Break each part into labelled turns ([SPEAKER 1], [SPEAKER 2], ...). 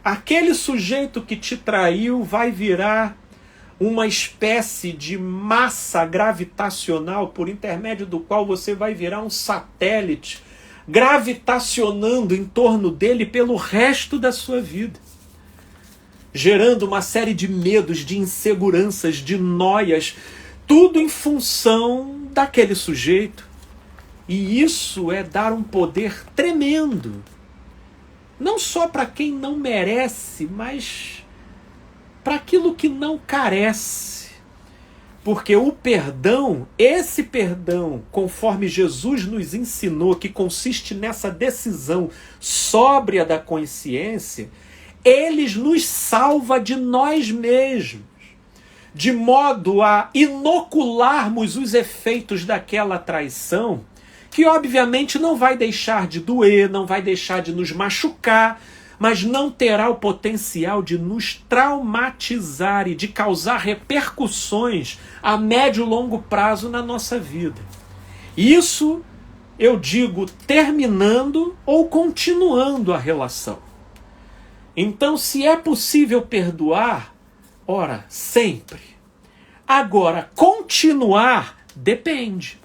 [SPEAKER 1] Aquele sujeito que te traiu vai virar uma espécie de massa gravitacional por intermédio do qual você vai virar um satélite gravitacionando em torno dele pelo resto da sua vida, gerando uma série de medos, de inseguranças, de noias, tudo em função daquele sujeito. E isso é dar um poder tremendo, não só para quem não merece, mas para aquilo que não carece. Porque o perdão, esse perdão, conforme Jesus nos ensinou, que consiste nessa decisão sóbria da consciência, ele nos salva de nós mesmos, de modo a inocularmos os efeitos daquela traição, que obviamente não vai deixar de doer, não vai deixar de nos machucar, mas não terá o potencial de nos traumatizar e de causar repercussões a médio e longo prazo na nossa vida. Isso eu digo terminando ou continuando a relação. Então, se é possível perdoar, ora, sempre. Agora, continuar depende.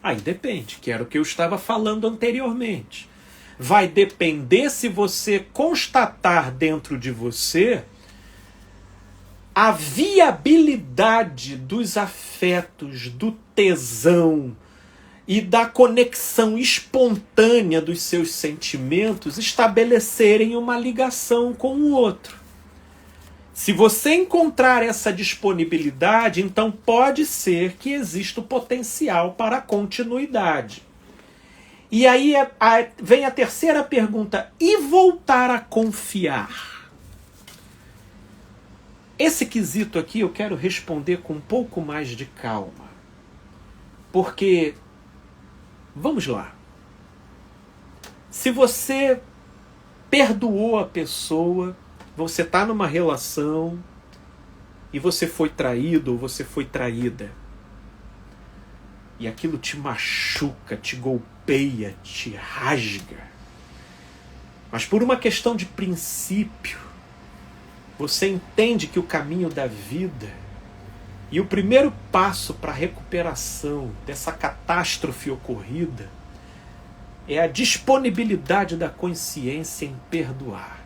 [SPEAKER 1] Aí depende, que era o que eu estava falando anteriormente. Vai depender se você constatar dentro de você a viabilidade dos afetos, do tesão e da conexão espontânea dos seus sentimentos estabelecerem uma ligação com o outro. Se você encontrar essa disponibilidade, então pode ser que exista o potencial para a continuidade. E aí vem a terceira pergunta: e voltar a confiar? Esse quesito aqui eu quero responder com um pouco mais de calma. Porque, vamos lá, se você perdoou a pessoa, você está numa relação e você foi traído ou você foi traída, e aquilo te machuca, te golpeia, te rasga, mas por uma questão de princípio, você entende que o caminho da vida e o primeiro passo para a recuperação dessa catástrofe ocorrida é a disponibilidade da consciência em perdoar,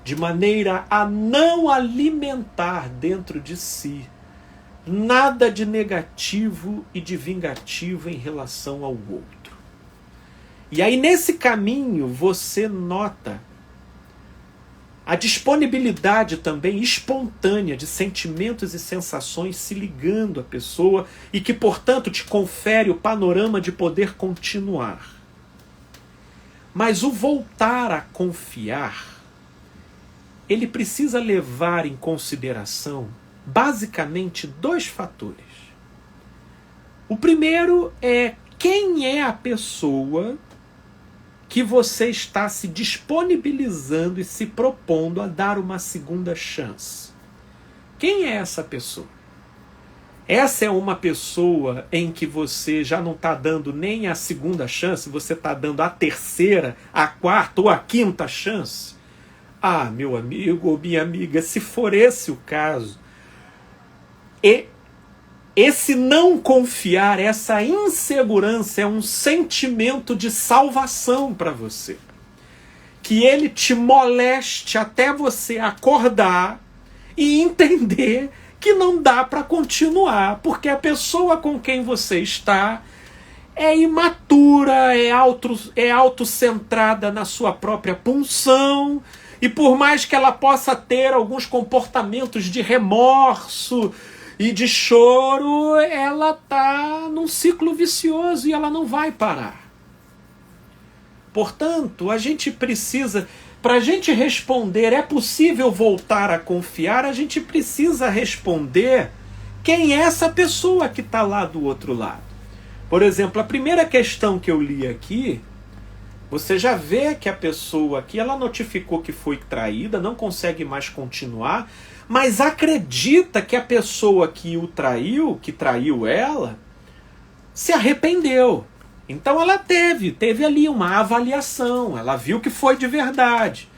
[SPEAKER 1] de maneira a não alimentar dentro de si nada de negativo e de vingativo em relação ao outro. E aí, nesse caminho, você nota a disponibilidade também espontânea de sentimentos e sensações se ligando à pessoa e que, portanto, te confere o panorama de poder continuar. Mas o voltar a confiar, ele precisa levar em consideração basicamente dois fatores. O primeiro é quem é a pessoa que você está se disponibilizando e se propondo a dar uma segunda chance. Quem é essa pessoa? Essa é uma pessoa em que você já não está dando nem a segunda chance, você está dando a terceira, a quarta ou a quinta chance? Ah, meu amigo ou minha amiga, se for esse o caso, esse não confiar, essa insegurança é um sentimento de salvação para você. Que ele te moleste até você acordar e entender que não dá para continuar, porque a pessoa com quem você está é imatura, é autocentrada na sua própria punção, e por mais que ela possa ter alguns comportamentos de remorso e de choro, ela está num ciclo vicioso e ela não vai parar. Portanto, a gente precisa, para a gente responder, é possível voltar a confiar, a gente precisa responder quem é essa pessoa que está lá do outro lado. Por exemplo, a primeira questão que eu li aqui, você já vê que a pessoa aqui, ela notificou que foi traída, não consegue mais continuar, mas acredita que a pessoa que o traiu, que traiu ela, se arrependeu. Então ela teve ali uma avaliação, ela viu que foi de verdade.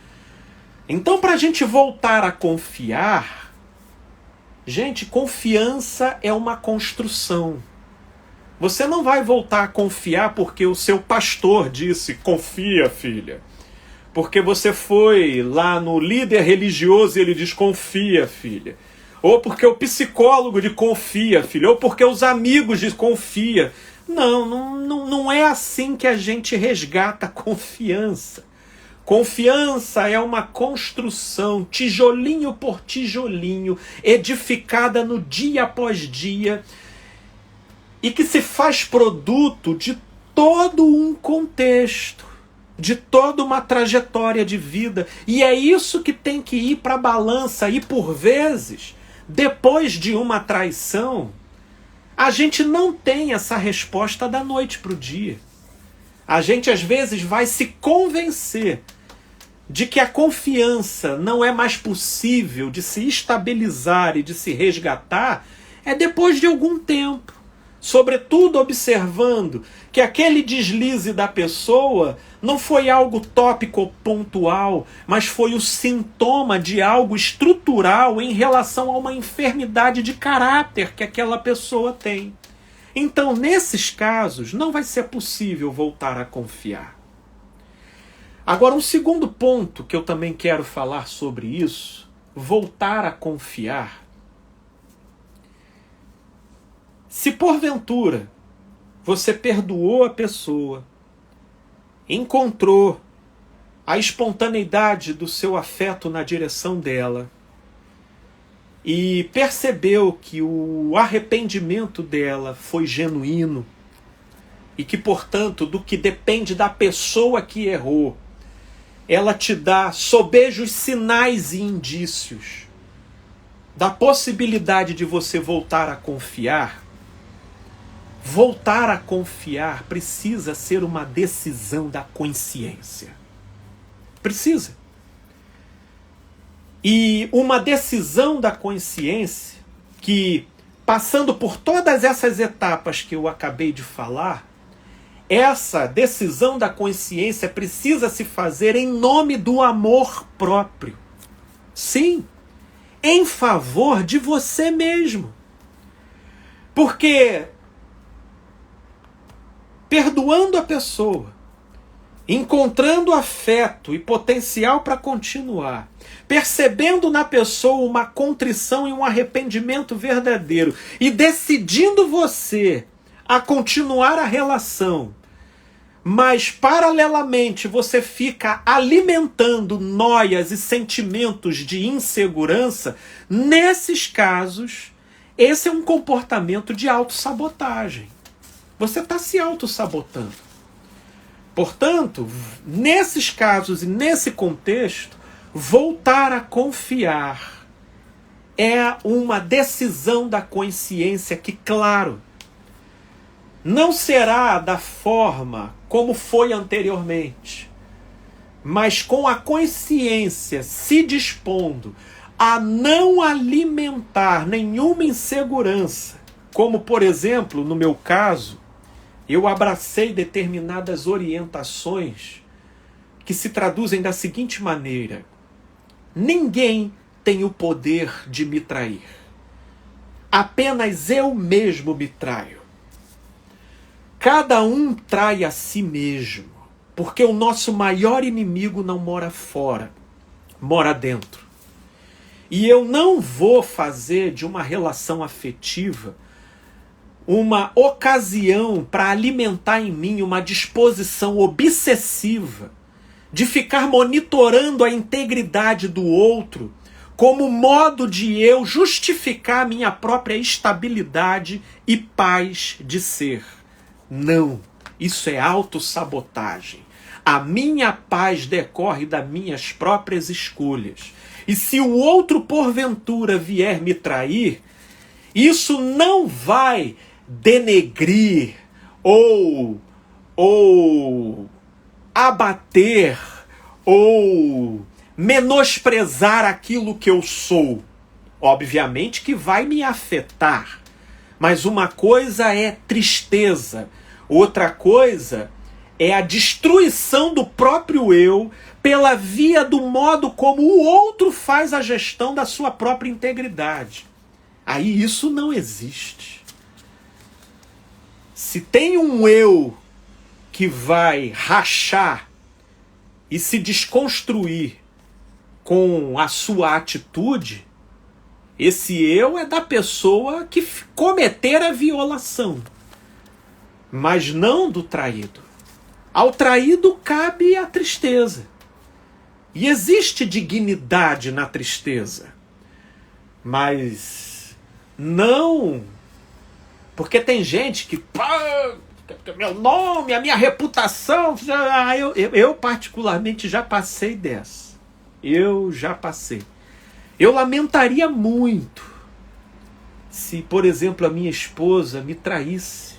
[SPEAKER 1] Então, para a gente voltar a confiar, gente, confiança é uma construção. Você não vai voltar a confiar porque o seu pastor disse, confia, filha. Porque você foi lá no líder religioso e ele diz, confia, filha. Ou porque o psicólogo diz, confia, filha. Ou porque os amigos dizem, confia. Não é assim que a gente resgata a confiança. Confiança é uma construção, tijolinho por tijolinho, edificada no dia após dia, e que se faz produto de todo um contexto, de toda uma trajetória de vida. E é isso que tem que ir para a balança. E por vezes, depois de uma traição, a gente não tem essa resposta da noite para o dia. A gente às vezes vai se convencer de que a confiança não é mais possível de se estabilizar e de se resgatar, é depois de algum tempo. Sobretudo observando que aquele deslize da pessoa não foi algo tópico ou pontual, mas foi o sintoma de algo estrutural em relação a uma enfermidade de caráter que aquela pessoa tem. Então, nesses casos, não vai ser possível voltar a confiar. Agora, um segundo ponto que eu também quero falar sobre isso, voltar a confiar. Se porventura você perdoou a pessoa, encontrou a espontaneidade do seu afeto na direção dela e percebeu que o arrependimento dela foi genuíno e que, portanto, do que depende da pessoa que errou, ela te dá sobejos sinais e indícios da possibilidade de você voltar a confiar. Voltar a confiar precisa ser uma decisão da consciência. Precisa. E uma decisão da consciência que, passando por todas essas etapas que eu acabei de falar, essa decisão da consciência precisa se fazer em nome do amor próprio. Sim, em favor de você mesmo. Porque perdoando a pessoa, encontrando afeto e potencial para continuar, percebendo na pessoa uma contrição e um arrependimento verdadeiro e decidindo você a continuar a relação, mas paralelamente você fica alimentando noias e sentimentos de insegurança, nesses casos, esse é um comportamento de autossabotagem. Você está se autossabotando. Portanto, nesses casos e nesse contexto, voltar a confiar é uma decisão da consciência que, claro, não será da forma como foi anteriormente, mas com a consciência se dispondo a não alimentar nenhuma insegurança, como, por exemplo, no meu caso, eu abracei determinadas orientações que se traduzem da seguinte maneira: ninguém tem o poder de me trair. Apenas eu mesmo me traio. Cada um trai a si mesmo, porque o nosso maior inimigo não mora fora, mora dentro. E eu não vou fazer de uma relação afetiva uma ocasião para alimentar em mim uma disposição obsessiva de ficar monitorando a integridade do outro como modo de eu justificar minha própria estabilidade e paz de ser. Não, isso é autossabotagem. A minha paz decorre das minhas próprias escolhas. E se o outro porventura vier me trair, isso não vai denegrir ou abater ou menosprezar aquilo que eu sou. Obviamente que vai me afetar, mas uma coisa é tristeza, outra coisa é a destruição do próprio eu pela via do modo como o outro faz a gestão da sua própria integridade. Aí isso não existe. Se tem um eu que vai rachar e se desconstruir com a sua atitude, esse eu é da pessoa que cometer a violação, mas não do traído. Ao traído cabe a tristeza. E existe dignidade na tristeza. Mas não... Porque tem gente que... meu nome, a minha reputação... Eu particularmente já passei dessa. Eu já passei. Eu lamentaria muito se, por exemplo, a minha esposa me traísse.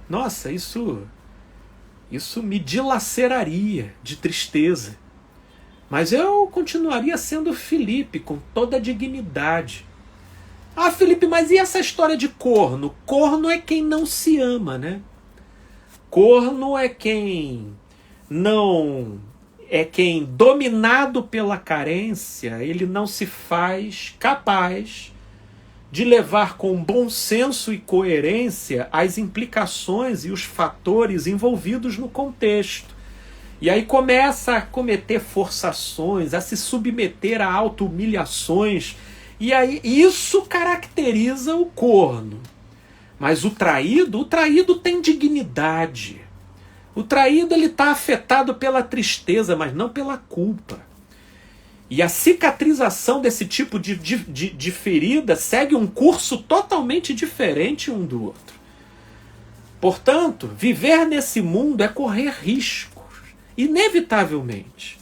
[SPEAKER 1] Nossa, isso me dilaceraria de tristeza. Mas eu continuaria sendo Felipe, com toda a dignidade. Ah, Felipe, mas e essa história de corno? Corno é quem não se ama, né? Corno é quem não... É quem, dominado pela carência, ele não se faz capaz de levar com bom senso e coerência as implicações e os fatores envolvidos no contexto. E aí começa a cometer forçações, a se submeter a auto-humilhações. E aí isso caracteriza o corno. Mas o traído tem dignidade. O traído está afetado pela tristeza, mas não pela culpa. E a cicatrização desse tipo de ferida segue um curso totalmente diferente um do outro. Portanto, viver nesse mundo é correr riscos, inevitavelmente.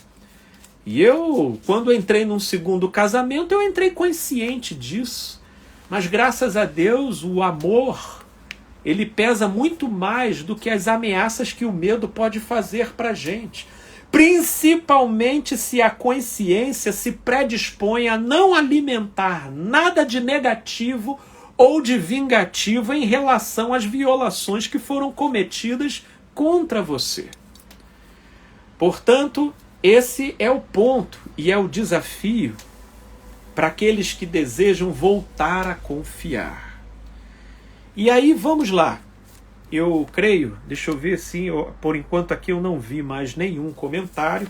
[SPEAKER 1] E eu, quando entrei num segundo casamento, eu entrei consciente disso. Mas graças a Deus, o amor... ele pesa muito mais do que as ameaças que o medo pode fazer para a gente. Principalmente se a consciência se predispõe a não alimentar nada de negativo ou de vingativo em relação às violações que foram cometidas contra você. Portanto, esse é o ponto e é o desafio para aqueles que desejam voltar a confiar. E aí, vamos lá. Eu creio, deixa eu ver sim, por enquanto aqui eu não vi mais nenhum comentário.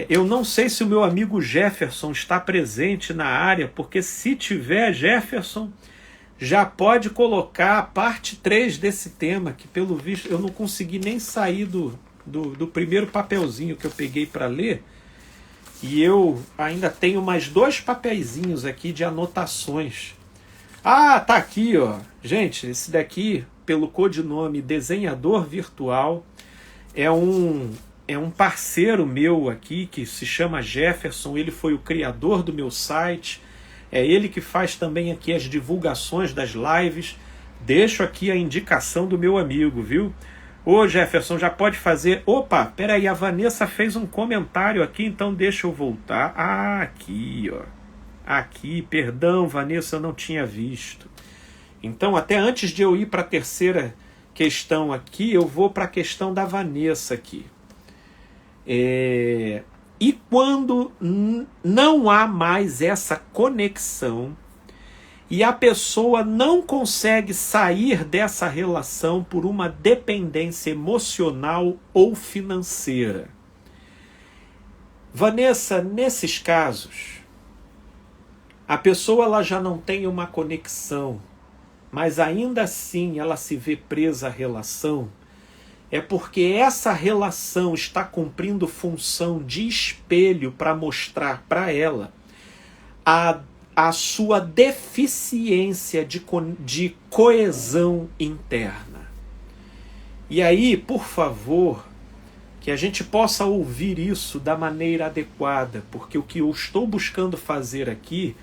[SPEAKER 1] Eu não sei se o meu amigo Jefferson está presente na área, porque se tiver, Jefferson, já pode colocar a parte 3 desse tema, que pelo visto eu não consegui nem sair do primeiro papelzinho que eu peguei para ler. E eu ainda tenho mais 2 papeizinhos aqui de anotações. Ah, tá aqui, ó. Gente, esse daqui, pelo codinome Desenhador Virtual, é um parceiro meu aqui, que se chama Jefferson. Ele foi o criador do meu site. É ele que faz também aqui as divulgações das lives. Deixo aqui a indicação do meu amigo, viu? Ô, Jefferson, já pode fazer... Opa, peraí, a Vanessa fez um comentário aqui, então deixa eu voltar. Ah, aqui, ó. Aqui, perdão, Vanessa, eu não tinha visto. Então, até antes de eu ir para a terceira questão aqui, eu vou para a questão da Vanessa aqui. E quando não há mais essa conexão e a pessoa não consegue sair dessa relação por uma dependência emocional ou financeira? Vanessa, nesses casos... a pessoa ela já não tem uma conexão, mas ainda assim ela se vê presa à relação, é porque essa relação está cumprindo função de espelho para mostrar para ela a sua deficiência de coesão interna. E aí, por favor, que a gente possa ouvir isso da maneira adequada, porque o que eu estou buscando fazer aqui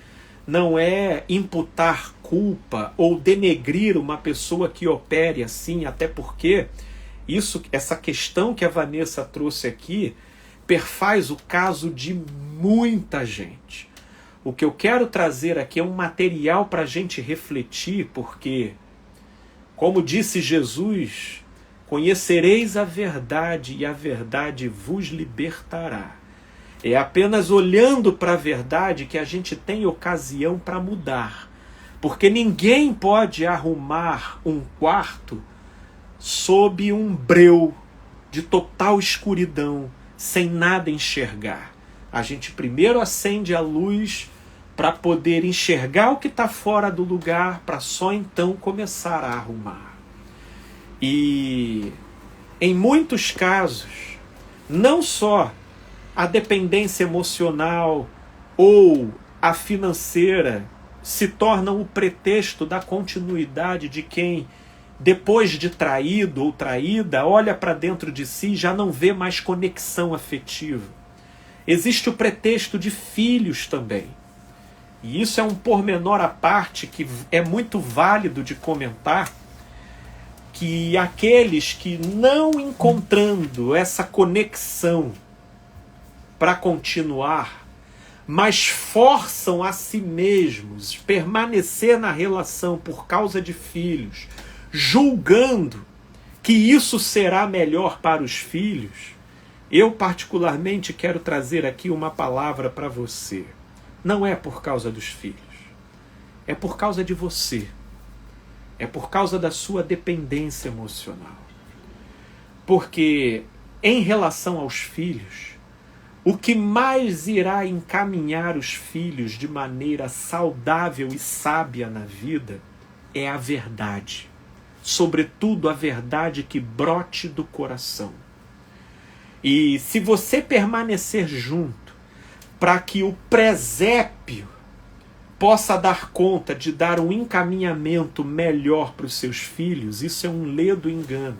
[SPEAKER 1] não é imputar culpa ou denegrir uma pessoa que opere assim, até porque essa questão que a Vanessa trouxe aqui perfaz o caso de muita gente. O que eu quero trazer aqui é um material para a gente refletir, porque, como disse Jesus, Conhecereis a verdade e a verdade vos libertará. É apenas olhando para a verdade que a gente tem ocasião para mudar. Porque ninguém pode arrumar um quarto sob um breu de total escuridão, sem nada enxergar. A gente primeiro acende a luz para poder enxergar o que está fora do lugar, para só então começar a arrumar. E em muitos casos, não só a dependência emocional ou a financeira se tornam o pretexto da continuidade de quem, depois de traído ou traída, olha para dentro de si e já não vê mais conexão afetiva. Existe o pretexto de filhos também. E isso é um pormenor à parte que é muito válido de comentar, que aqueles que não encontrando essa conexão para continuar, mas forçam a si mesmos permanecer na relação por causa de filhos, julgando que isso será melhor para os filhos, eu particularmente quero trazer aqui uma palavra para você. Não é por causa dos filhos, é por causa de você. É por causa da sua dependência emocional. Porque, em relação aos filhos, o que mais irá encaminhar os filhos de maneira saudável e sábia na vida é a verdade. Sobretudo a verdade que brote do coração. E se você permanecer junto, para que o presépio possa dar conta de dar um encaminhamento melhor para os seus filhos, isso é um ledo engano.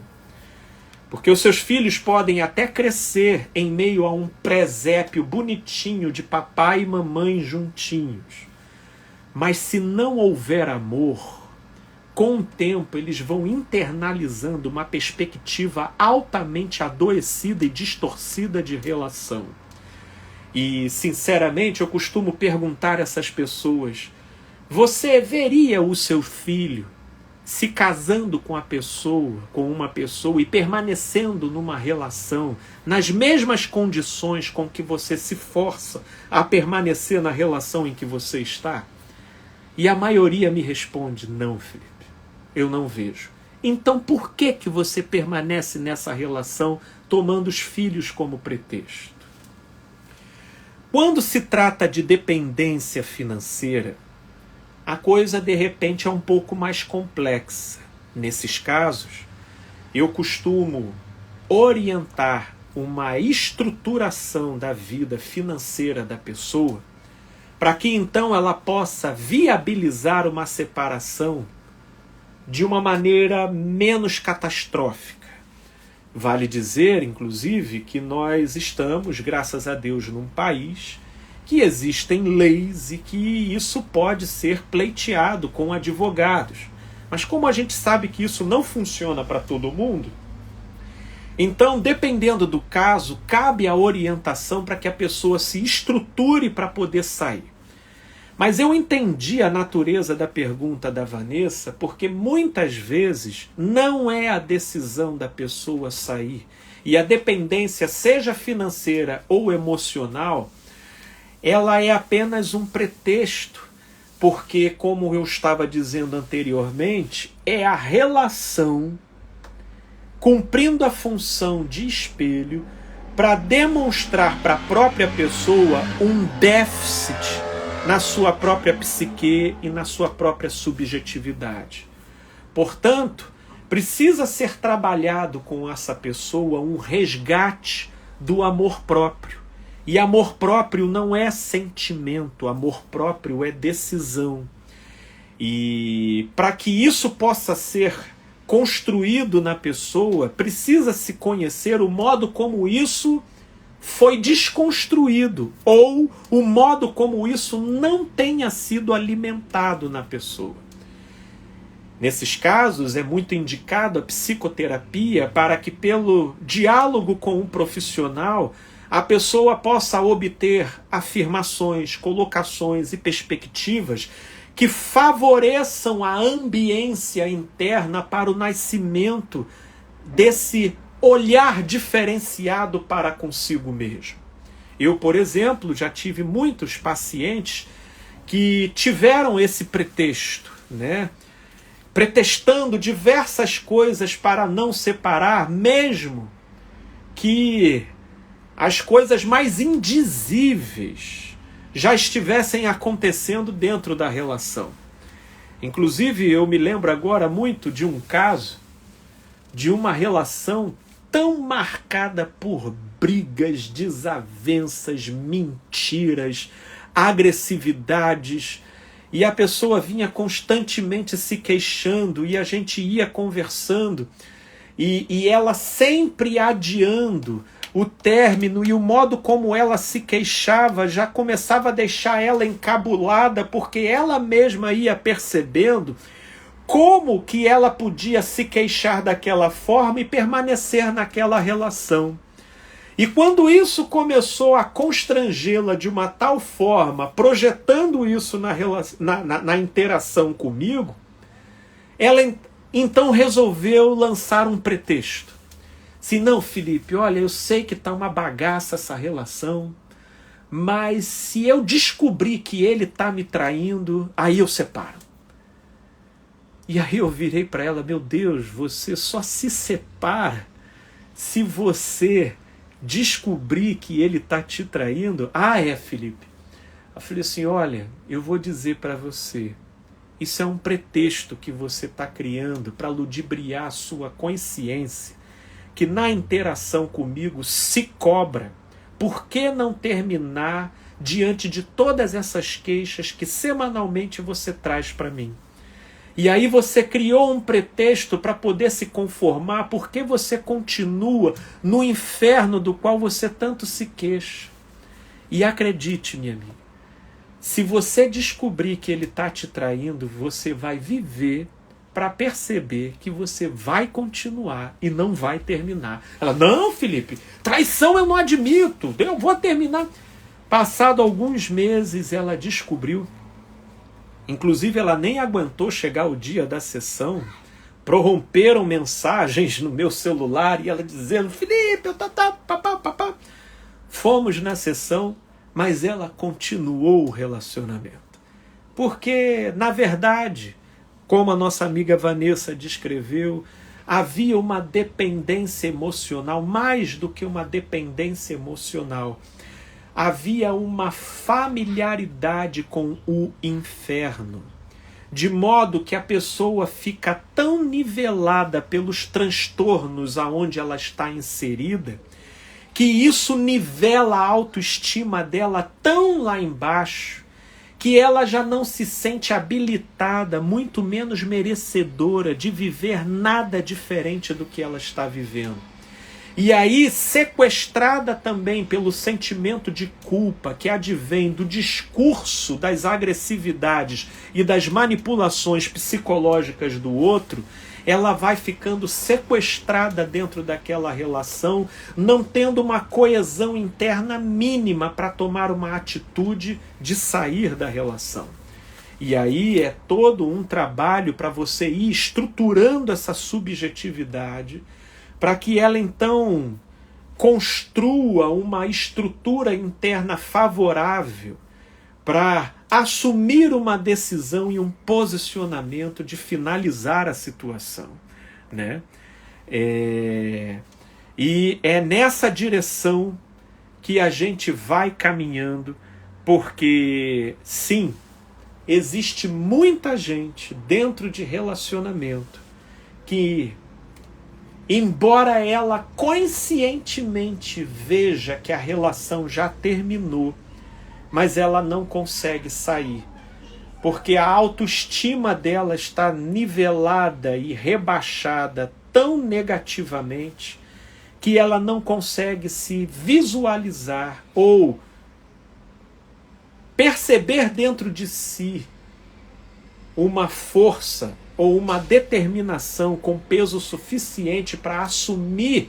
[SPEAKER 1] Porque os seus filhos podem até crescer em meio a um presépio bonitinho de papai e mamãe juntinhos. Mas se não houver amor, com o tempo eles vão internalizando uma perspectiva altamente adoecida e distorcida de relação. E, sinceramente, eu costumo perguntar a essas pessoas: você veria o seu filho se casando com uma pessoa e permanecendo numa relação nas mesmas condições com que você se força a permanecer na relação em que você está? E a maioria me responde: não, Felipe, eu não vejo. Então por que você permanece nessa relação tomando os filhos como pretexto? Quando se trata de dependência financeira, a coisa de repente é um pouco mais complexa. Nesses casos, eu costumo orientar uma estruturação da vida financeira da pessoa para que então ela possa viabilizar uma separação de uma maneira menos catastrófica. Vale dizer, inclusive, que nós estamos, graças a Deus, num país que existem leis e que isso pode ser pleiteado com advogados. Mas como a gente sabe que isso não funciona para todo mundo, então, dependendo do caso, cabe a orientação para que a pessoa se estruture para poder sair. Mas eu entendi a natureza da pergunta da Vanessa, porque muitas vezes não é a decisão da pessoa sair. E a dependência, seja financeira ou emocional, ela é apenas um pretexto. Porque, como eu estava dizendo anteriormente, é a relação cumprindo a função de espelho para demonstrar para a própria pessoa um déficit na sua própria psique e na sua própria subjetividade. Portanto, precisa ser trabalhado com essa pessoa um resgate do amor próprio. E amor próprio não é sentimento, amor próprio é decisão. E para que isso possa ser construído na pessoa, precisa se conhecer o modo como isso foi desconstruído, ou o modo como isso não tenha sido alimentado na pessoa. Nesses casos, é muito indicado a psicoterapia para que, pelo diálogo com um profissional, a pessoa possa obter afirmações, colocações e perspectivas que favoreçam a ambiência interna para o nascimento desse olhar diferenciado para consigo mesmo. Eu, por exemplo, já tive muitos pacientes que tiveram esse pretexto, né? Pretextando diversas coisas para não separar, mesmo que as coisas mais indizíveis já estivessem acontecendo dentro da relação. Inclusive, eu me lembro agora muito de um caso de uma relação tão marcada por brigas, desavenças, mentiras, agressividades, e a pessoa vinha constantemente se queixando, e a gente ia conversando, e ela sempre adiando o término, e o modo como ela se queixava já começava a deixar ela encabulada, porque ela mesma ia percebendo como que ela podia se queixar daquela forma e permanecer naquela relação. E quando isso começou a constrangê-la de uma tal forma, projetando isso na interação comigo, ela então resolveu lançar um pretexto. Se não, Felipe, olha, eu sei que está uma bagaça essa relação, mas se eu descobrir que ele está me traindo, aí eu separo. E aí eu virei para ela, meu Deus, você só se separa se você descobrir que ele está te traindo? Ah, é, Felipe. Eu falei assim, olha, eu vou dizer para você, isso é um pretexto que você está criando para ludibriar a sua consciência, que na interação comigo se cobra. Por que não terminar diante de todas essas queixas que semanalmente você traz para mim? E aí você criou um pretexto para poder se conformar, porque você continua no inferno do qual você tanto se queixa. E acredite, minha amiga, se você descobrir que ele está te traindo, você vai viver para perceber que você vai continuar e não vai terminar. Ela, não, Felipe, traição eu não admito, eu vou terminar. Passado alguns meses, ela descobriu. Inclusive, ela nem aguentou chegar o dia da sessão. Prorromperam mensagens no meu celular e ela dizendo, Felipe, eu papá. Fomos na sessão, mas ela continuou o relacionamento. Porque, na verdade, como a nossa amiga Vanessa descreveu, havia uma dependência emocional, mais do que uma dependência emocional. Havia uma familiaridade com o inferno, de modo que a pessoa fica tão nivelada pelos transtornos aonde ela está inserida, que isso nivela a autoestima dela tão lá embaixo, que ela já não se sente habilitada, muito menos merecedora de viver nada diferente do que ela está vivendo. E aí, sequestrada também pelo sentimento de culpa que advém do discurso das agressividades e das manipulações psicológicas do outro, ela vai ficando sequestrada dentro daquela relação, não tendo uma coesão interna mínima para tomar uma atitude de sair da relação. E aí é todo um trabalho para você ir estruturando essa subjetividade, para que ela então construa uma estrutura interna favorável para assumir uma decisão e um posicionamento de finalizar a situação, né? E é nessa direção que a gente vai caminhando, porque sim, existe muita gente dentro de relacionamento que, embora ela conscientemente veja que a relação já terminou, mas ela não consegue sair, porque a autoestima dela está nivelada e rebaixada tão negativamente que ela não consegue se visualizar ou perceber dentro de si uma força ou uma determinação com peso suficiente para assumir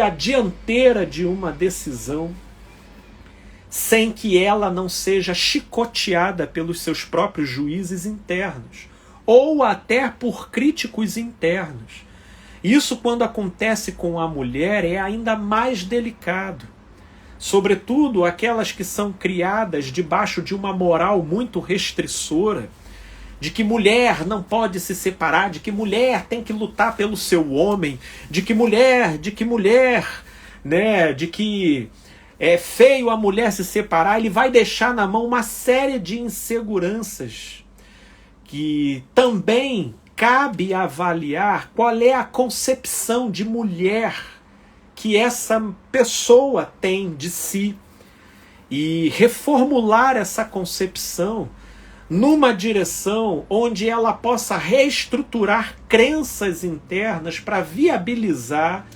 [SPEAKER 1] a dianteira de uma decisão, sem que ela não seja chicoteada pelos seus próprios juízes internos, ou até por críticos internos. Isso, quando acontece com a mulher, é ainda mais delicado. Sobretudo aquelas que são criadas debaixo de uma moral muito restritora, de que mulher não pode se separar, de que mulher tem que lutar pelo seu homem, de que mulher, né, de que é feio a mulher se separar. Ele vai deixar na mão uma série de inseguranças que também cabe avaliar qual é a concepção de mulher que essa pessoa tem de si e reformular essa concepção numa direção onde ela possa reestruturar crenças internas para viabilizar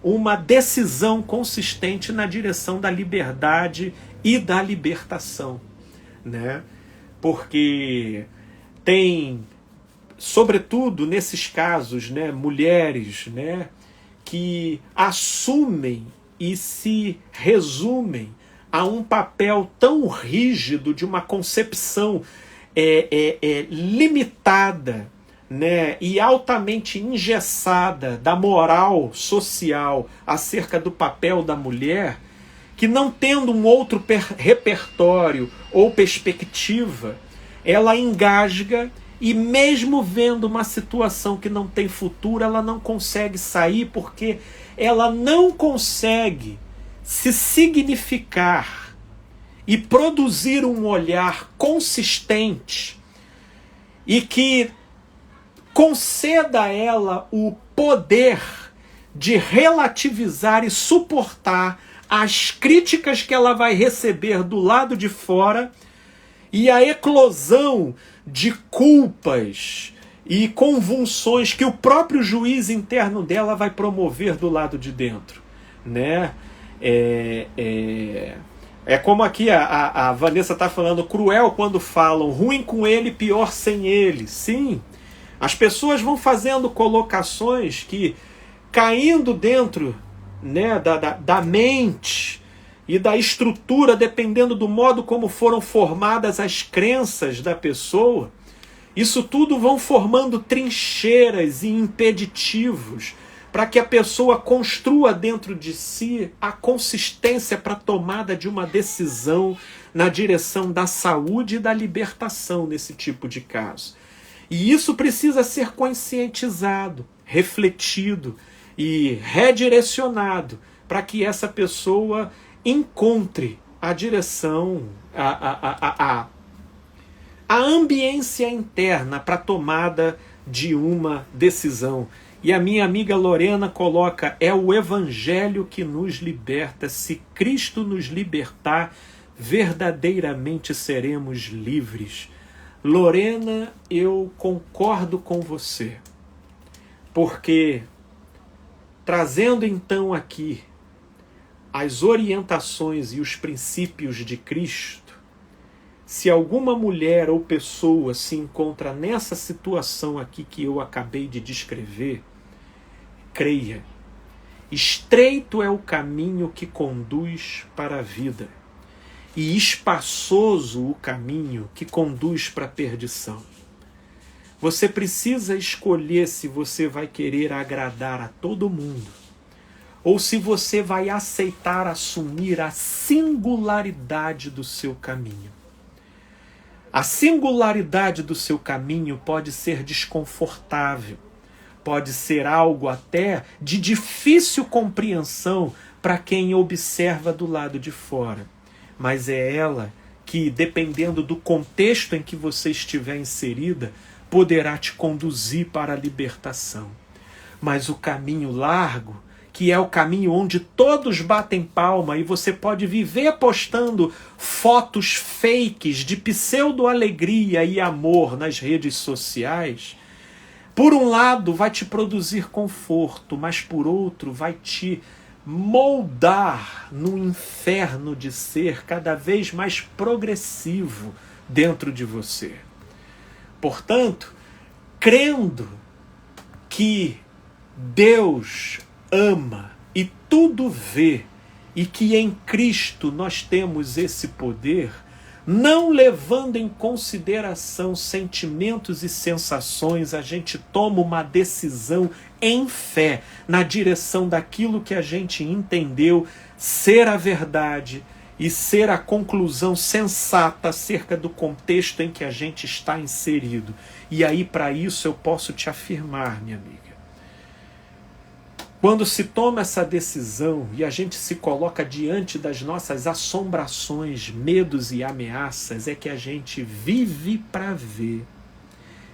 [SPEAKER 1] uma decisão consistente na direção da liberdade e da libertação, né? Porque tem, sobretudo nesses casos, né, mulheres, né, que assumem e se resumem a um papel tão rígido de uma concepção limitada, né, e altamente engessada da moral social acerca do papel da mulher, que não tendo um outro repertório ou perspectiva, ela engasga e mesmo vendo uma situação que não tem futuro, ela não consegue sair porque ela não consegue se significar e produzir um olhar consistente e que conceda a ela o poder de relativizar e suportar as críticas que ela vai receber do lado de fora e a eclosão de culpas e convulsões que o próprio juiz interno dela vai promover do lado de dentro, né? É como aqui a Vanessa está falando, cruel quando falam, ruim com ele, pior sem ele. Sim, as pessoas vão fazendo colocações que, caindo dentro, né, da mente e da estrutura, dependendo do modo como foram formadas as crenças da pessoa, isso tudo vão formando trincheiras e impeditivos para que a pessoa construa dentro de si a consistência para a tomada de uma decisão na direção da saúde e da libertação nesse tipo de caso. E isso precisa ser conscientizado, refletido e redirecionado para que essa pessoa encontre a direção, a ambiência interna para a tomada de uma decisão. E a minha amiga Lorena coloca, é o Evangelho que nos liberta. Se Cristo nos libertar, verdadeiramente seremos livres. Lorena, eu concordo com você, porque trazendo então aqui as orientações e os princípios de Cristo, se alguma mulher ou pessoa se encontra nessa situação aqui que eu acabei de descrever, creia, estreito é o caminho que conduz para a vida e espaçoso o caminho que conduz para a perdição. Você precisa escolher se você vai querer agradar a todo mundo ou se você vai aceitar assumir a singularidade do seu caminho. A singularidade do seu caminho pode ser desconfortável, pode ser algo até de difícil compreensão para quem observa do lado de fora, mas é ela que, dependendo do contexto em que você estiver inserida, poderá te conduzir para a libertação. Mas o caminho largo, que é o caminho onde todos batem palma e você pode viver postando fotos fakes de pseudo-alegria e amor nas redes sociais, por um lado vai te produzir conforto, mas por outro vai te moldar num inferno de ser cada vez mais progressivo dentro de você. Portanto, crendo que Deus ama e tudo vê, e que em Cristo nós temos esse poder, não levando em consideração sentimentos e sensações, a gente toma uma decisão em fé, na direção daquilo que a gente entendeu ser a verdade e ser a conclusão sensata acerca do contexto em que a gente está inserido. E aí, para isso, eu posso te afirmar, minha amiga, quando se toma essa decisão e a gente se coloca diante das nossas assombrações, medos e ameaças, é que a gente vive para ver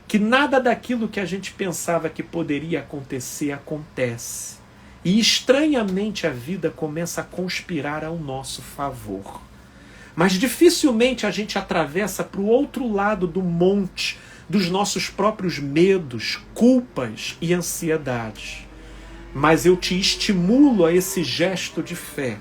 [SPEAKER 1] que nada daquilo que a gente pensava que poderia acontecer, acontece. E estranhamente a vida começa a conspirar ao nosso favor. Mas dificilmente a gente atravessa para o outro lado do monte dos nossos próprios medos, culpas e ansiedades. Mas eu te estimulo a esse gesto de fé,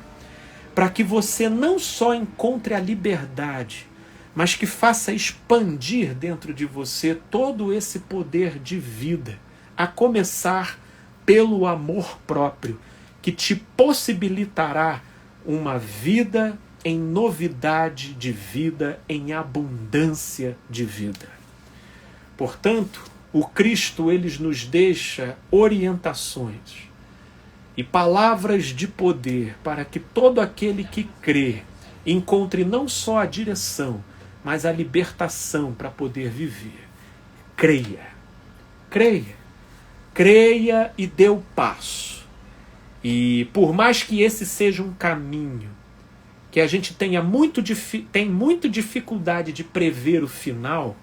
[SPEAKER 1] para que você não só encontre a liberdade, mas que faça expandir dentro de você todo esse poder de vida, a começar pelo amor próprio, que te possibilitará uma vida em novidade de vida, em abundância de vida. Portanto, o Cristo, ele nos deixa orientações e palavras de poder para que todo aquele que crê encontre não só a direção, mas a libertação para poder viver. Creia, creia, creia e dê o passo. E por mais que esse seja um caminho que a gente tem muita dificuldade de prever o final,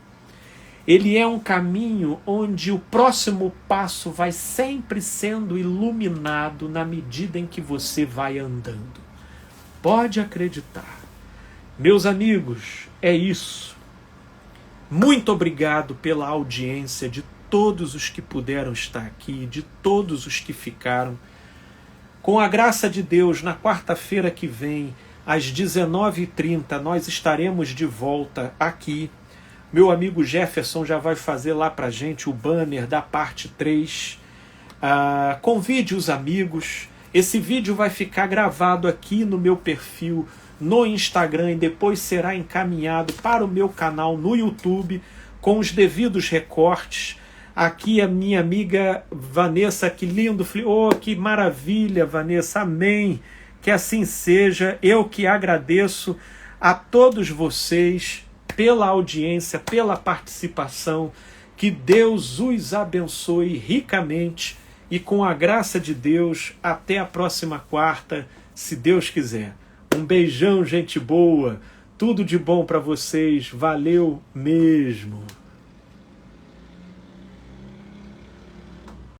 [SPEAKER 1] ele é um caminho onde o próximo passo vai sempre sendo iluminado na medida em que você vai andando. Pode acreditar. Meus amigos, é isso. Muito obrigado pela audiência de todos os que puderam estar aqui, de todos os que ficaram. Com a graça de Deus, na quarta-feira que vem, às 19h30, nós estaremos de volta aqui. Meu amigo Jefferson já vai fazer lá pra gente o banner da parte 3. Convide os amigos. Esse vídeo vai ficar gravado aqui no meu perfil no Instagram e depois será encaminhado para o meu canal no YouTube com os devidos recortes. Aqui a minha amiga Vanessa, que lindo. Oh, que maravilha, Vanessa. Amém. Que assim seja. Eu que agradeço a todos vocês pela audiência, pela participação, que Deus os abençoe ricamente e com a graça de Deus, até a próxima quarta, se Deus quiser. Um beijão, gente boa, tudo de bom para vocês, valeu mesmo!